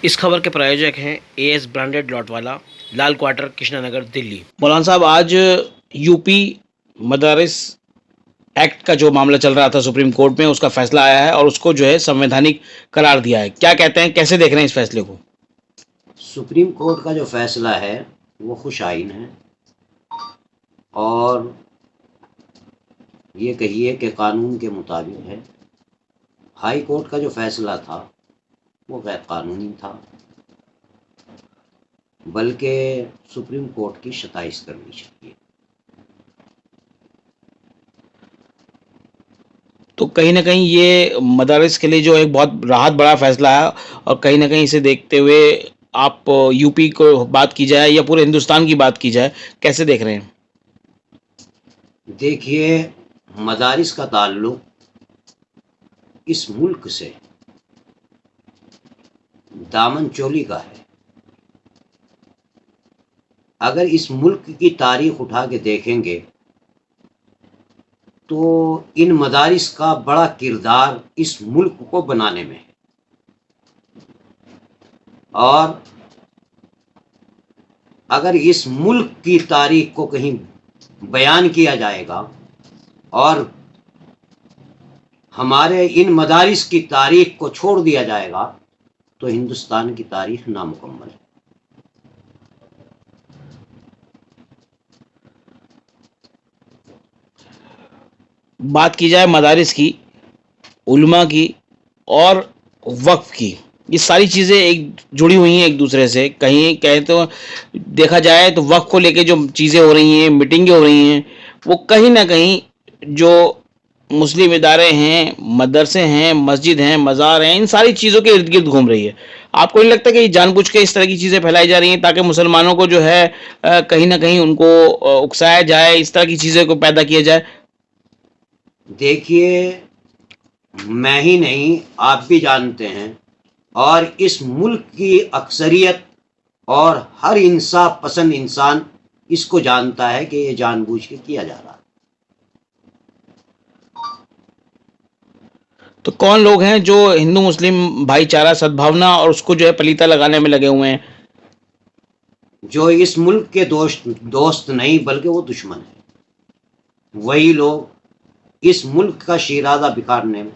اس خبر کے پرایوجک ہیں اے ایس برانڈیڈ لاٹ والا، لال کوارٹر، کرشنا نگر، دلی۔ مولانا صاحب، آج یو پی مدارس ایکٹ کا جو معاملہ چل رہا تھا سپریم کورٹ میں، اس کا فیصلہ آیا ہے اور اس کو جو ہے سنویدھانک قرار دیا ہے، کیا کہتے ہیں، کیسے دیکھ رہے ہیں اس فیصلے کو؟ سپریم کورٹ کا جو فیصلہ ہے وہ خوش آئین ہے، اور یہ کہیے کہ قانون کے مطابق ہے۔ ہائی کورٹ کا جو فیصلہ تھا وہ غیر قانونی تھا، بلکہ سپریم کورٹ کی ستائش کرنی چاہیے۔ تو کہیں نہ کہیں یہ مدارس کے لیے جو ایک بہت راحت بڑا فیصلہ ہے، اور کہیں نہ کہیں اسے دیکھتے ہوئے آپ یو پی کو بات کی جائے یا پورے ہندوستان کی بات کی جائے، کیسے دیکھ رہے ہیں؟ دیکھیے، مدارس کا تعلق اس ملک سے دامن چولی کا ہے۔ اگر اس ملک کی تاریخ اٹھا کے دیکھیں گے تو ان مدارس کا بڑا کردار اس ملک کو بنانے میں ہے، اور اگر اس ملک کی تاریخ کو کہیں بیان کیا جائے گا اور ہمارے ان مدارس کی تاریخ کو چھوڑ دیا جائے گا تو ہندوستان کی تاریخ نامکمل ہے۔ بات کی جائے مدارس کی، علماء کی اور وقف کی، یہ ساری چیزیں ایک جڑی ہوئی ہیں ایک دوسرے سے۔ کہیں کہیں تو دیکھا جائے تو وقف کو لے کے جو چیزیں ہو رہی ہیں، میٹنگیں ہو رہی ہیں، وہ کہیں نہ کہیں جو مسلم ادارے ہیں، مدرسے ہیں، مسجد ہیں، مزار ہیں، ان ساری چیزوں کے ارد گرد گھوم رہی ہے۔ آپ کو نہیں لگتا کہ یہ جان بوجھ کے اس طرح کی چیزیں پھیلائی جا رہی ہیں تاکہ مسلمانوں کو جو ہے کہیں نہ کہیں ان کو اکسایا جائے، اس طرح کی چیزیں کو پیدا کیا جائے؟ دیکھیے، میں ہی نہیں، آپ بھی جانتے ہیں، اور اس ملک کی اکثریت اور ہر انصاف پسند انسان اس کو جانتا ہے کہ یہ جان بوجھ کے کیا جا رہا ہے۔ تو کون لوگ ہیں جو ہندو مسلم بھائی چارہ، سدبھاونا اور اس کو جو ہے پلیتا لگانے میں لگے ہوئے ہیں؟ جو اس ملک کے دوست نہیں بلکہ وہ دشمن ہیں، وہی لوگ اس ملک کا شیرازہ بکھارنے میں۔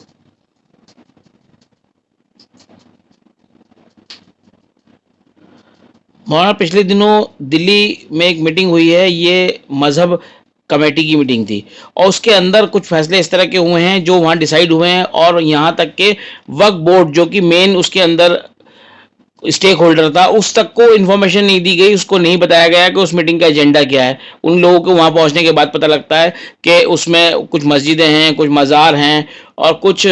مولانا، پچھلے دنوں دلی میں ایک میٹنگ ہوئی ہے، یہ مذہب کمیٹی کی میٹنگ تھی، اور اس کے اندر کچھ فیصلے اس طرح کے ہوئے ہیں جو وہاں ڈیسائیڈ ہوئے ہیں، اور یہاں تک کہ وقف بورڈ جو کہ مین اس کے اندر اسٹیک ہولڈر تھا، اس تک کو انفارمیشن نہیں دی گئی، اس کو نہیں بتایا گیا کہ اس میٹنگ کا ایجنڈا کیا ہے۔ ان لوگوں کو وہاں پہنچنے کے بعد پتہ لگتا ہے کہ اس میں کچھ مسجدیں ہیں، کچھ مزار ہیں، اور کچھ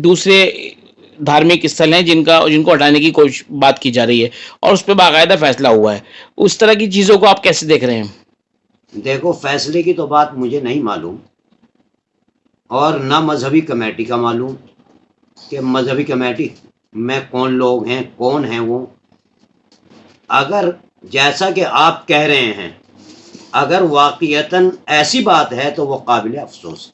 دوسرے دھارمک استھل ہیں جن کو ہٹانے کی بات کی جا رہی ہے، اور اس پہ باقاعدہ فیصلہ ہوا ہے۔ اس طرح کی چیزوں کو آپ کیسے دیکھ رہے ہیں؟ دیکھو، فیصلے کی تو بات مجھے نہیں معلوم، اور نہ مذہبی کمیٹی کا معلوم کہ مذہبی کمیٹی میں کون لوگ ہیں، کون ہیں وہ۔ اگر جیسا کہ آپ کہہ رہے ہیں، اگر واقعتاً ایسی بات ہے تو وہ قابل افسوس ہے۔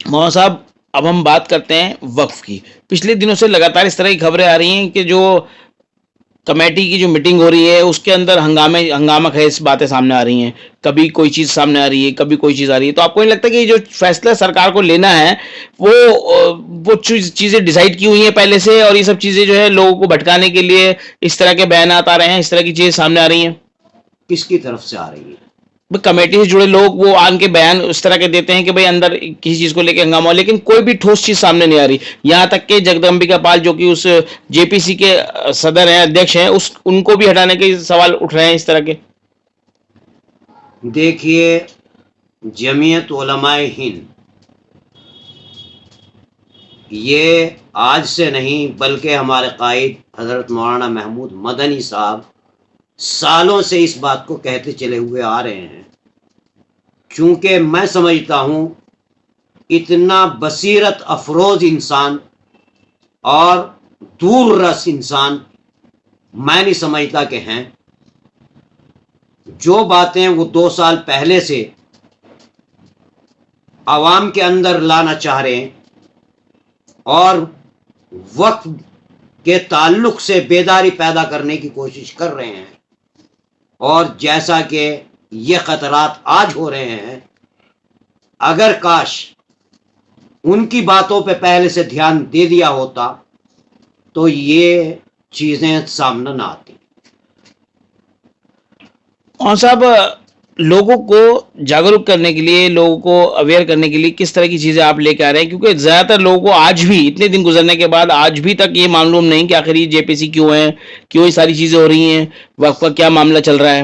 مولانا صاحب، اب ہم بات کرتے ہیں وقف کی۔ پچھلے دنوں سے لگاتار اس طرح کی خبریں آ رہی ہیں کہ جو کمیٹی کی جو میٹنگ ہو رہی ہے اس کے اندر ہنگامہ خیز باتیں سامنے آ رہی ہیں، کبھی کوئی چیز سامنے آ رہی ہے، کبھی کوئی چیز آ رہی ہے۔ تو آپ کو نہیں لگتا کہ یہ جو فیصلہ سرکار کو لینا ہے وہ چیزیں ڈیسائیڈ کی ہوئی ہیں پہلے سے، اور یہ سب چیزیں جو ہے لوگوں کو بھٹکانے کے لیے اس طرح کے بیانات آ رہے ہیں، اس طرح کی چیزیں سامنے آ رہی ہیں؟ کس کی طرف سے آ رہی ہے؟ کمیٹی سے جڑے لوگ وہ آن کے بیان اس طرح کے دیتے ہیں کہ بھئی اندر کسی چیز کو لے کے ہنگامہ ہو، لیکن کوئی بھی ٹھوس چیز سامنے نہیں آ رہی۔ یہاں تک کہ جگدمبکا پال جو کہ اس جے پی سی کے صدر ہیں، ادھیکش ہیں، ان کو بھی ہٹانے کے سوال اٹھ رہے ہیں اس طرح کے۔ دیکھیے، جمعیت علماء ہند یہ آج سے نہیں بلکہ ہمارے قائد حضرت مولانا محمود مدنی صاحب سالوں سے اس بات کو کہتے چلے ہوئے آ رہے ہیں۔ چونکہ میں سمجھتا ہوں اتنا بصیرت افروز انسان اور دور رس انسان میں نہیں سمجھتا کہ ہیں۔ جو باتیں وہ 2 سال پہلے سے عوام کے اندر لانا چاہ رہے ہیں اور وقف کے تعلق سے بیداری پیدا کرنے کی کوشش کر رہے ہیں، اور جیسا کہ یہ خطرات آج ہو رہے ہیں، اگر کاش ان کی باتوں پہ پہلے سے دھیان دے دیا ہوتا تو یہ چیزیں سامنے نہ آتی۔ اور صاحب، لوگوں کو جاگروک کرنے کے لیے، لوگوں کو اویئر کرنے کے لیے کس طرح کی چیزیں آپ لے کے آ رہے ہیں؟ کیونکہ زیادہ تر لوگوں کو آج بھی اتنے دن گزرنے کے بعد آج بھی تک یہ معلوم نہیں کہ آخر یہ جے پی سی کیوں ہے، کیوں یہ ساری چیزیں ہو رہی ہیں، وقف کا کیا معاملہ چل رہا ہے۔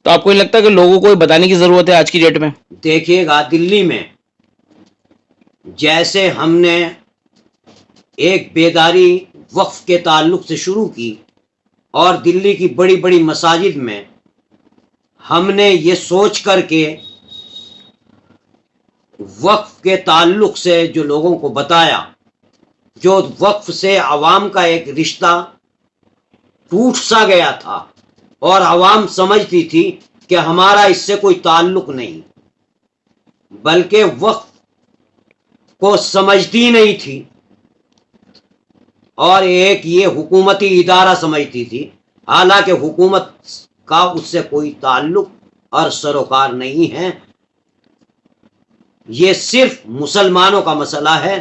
تو آپ کو نہیں لگتا کہ لوگوں کو بتانے کی ضرورت ہے آج کی ڈیٹ میں؟ دیکھیے گا، دلی میں جیسے ہم نے ایک بیداری وقف کے تعلق سے شروع کی، اور دلی کی بڑی بڑی مساجد میں ہم نے یہ سوچ کر کے وقف کے تعلق سے جو لوگوں کو بتایا، جو وقف سے عوام کا ایک رشتہ ٹوٹ سا گیا تھا اور عوام سمجھتی تھی کہ ہمارا اس سے کوئی تعلق نہیں، بلکہ وقف کو سمجھتی نہیں تھی اور ایک یہ حکومتی ادارہ سمجھتی تھی، حالانکہ حکومت کا اس سے کوئی تعلق اور سروکار نہیں ہے۔ یہ صرف مسلمانوں کا مسئلہ ہے،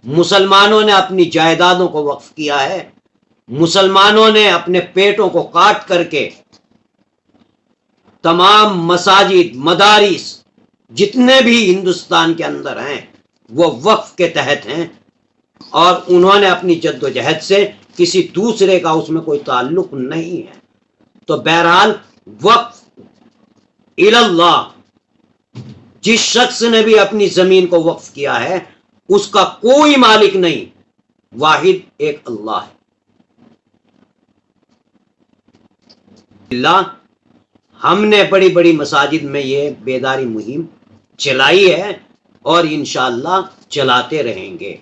مسلمانوں نے اپنی جائیدادوں کو وقف کیا ہے، مسلمانوں نے اپنے پیٹوں کو کاٹ کر کے تمام مساجد، مدارس جتنے بھی ہندوستان کے اندر ہیں وہ وقف کے تحت ہیں، اور انہوں نے اپنی جد و جہد سے کسی دوسرے کا اس میں کوئی تعلق نہیں ہے۔ تو بہرحال وقف اللہ، جس شخص نے بھی اپنی زمین کو وقف کیا ہے اس کا کوئی مالک نہیں، واحد ایک اللہ ہے۔ اللہ، ہم نے بڑی بڑی مساجد میں یہ بیداری مہم چلائی ہے اور انشاءاللہ چلاتے رہیں گے۔